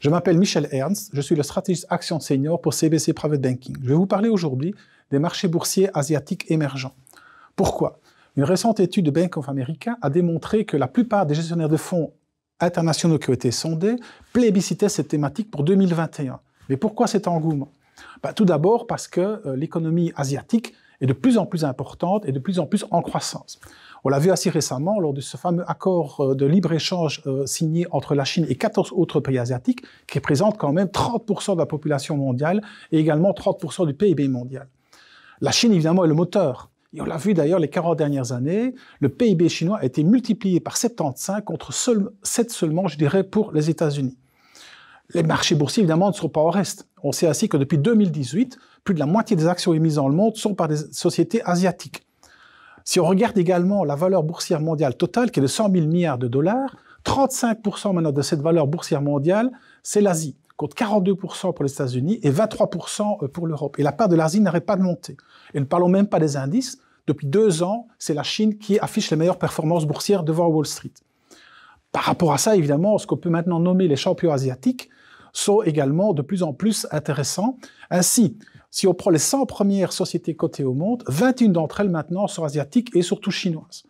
Je m'appelle Michel Ernst, je suis le stratégiste Action Senior pour CBC Private Banking. Je vais vous parler aujourd'hui des marchés boursiers asiatiques émergents. Pourquoi? Une récente étude de Bank of America a démontré que la plupart des gestionnaires de fonds internationaux qui ont été sondés plébiscitaient cette thématique pour 2021. Mais pourquoi cet engouement? Tout d'abord parce que l'économie asiatique est de plus en plus importante et de plus en plus en croissance. On l'a vu assez récemment lors de ce fameux accord de libre-échange signé entre la Chine et 14 autres pays asiatiques, qui représentent quand même 30% de la population mondiale et également 30% du PIB mondial. La Chine, évidemment, est le moteur. Et on l'a vu d'ailleurs les 40 dernières années, le PIB chinois a été multiplié par 75 contre 7 seulement, je dirais, pour les États-Unis. Les marchés boursiers, évidemment, ne sont pas au reste. On sait ainsi que depuis 2018, plus de la moitié des actions émises dans le monde sont par des sociétés asiatiques. Si on regarde également la valeur boursière mondiale totale, qui est de 100 000 milliards de dollars, 35% maintenant de cette valeur boursière mondiale, c'est l'Asie, contre 42% pour les États-Unis et 23% pour l'Europe. Et la part de l'Asie n'arrête pas de monter. Et ne parlons même pas des indices. Depuis 2 ans, c'est la Chine qui affiche les meilleures performances boursières devant Wall Street. Par rapport à ça, évidemment, ce qu'on peut maintenant nommer les champions asiatiques sont également de plus en plus intéressants. Ainsi, si on prend les 100 premières sociétés cotées au monde, 21 d'entre elles maintenant sont asiatiques et surtout chinoises.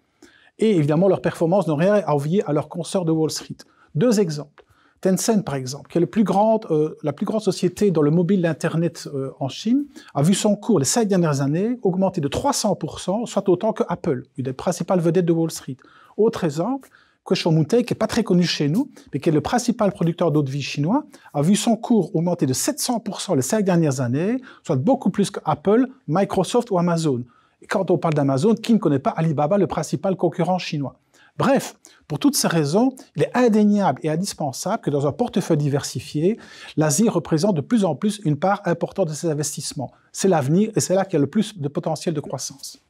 Et évidemment, leurs performances n'ont rien à envier à leurs consoeurs de Wall Street. 2 exemples. Tencent, par exemple, qui est la plus grande société dans le mobile d'Internet en Chine, a vu son cours les 5 dernières années augmenter de 300%, soit autant que Apple, une des principales vedettes de Wall Street. Autre exemple, Kwai Moon-taek, qui n'est pas très connu chez nous, mais qui est le principal producteur d'eau de vie chinois, a vu son cours augmenter de 700% les 5 dernières années, soit beaucoup plus qu'Apple, Microsoft ou Amazon. Et quand on parle d'Amazon, qui ne connaît pas Alibaba, le principal concurrent chinois? Bref, pour toutes ces raisons, il est indéniable et indispensable que dans un portefeuille diversifié, l'Asie représente de plus en plus une part importante de ses investissements. C'est l'avenir et c'est là qu'il y a le plus de potentiel de croissance.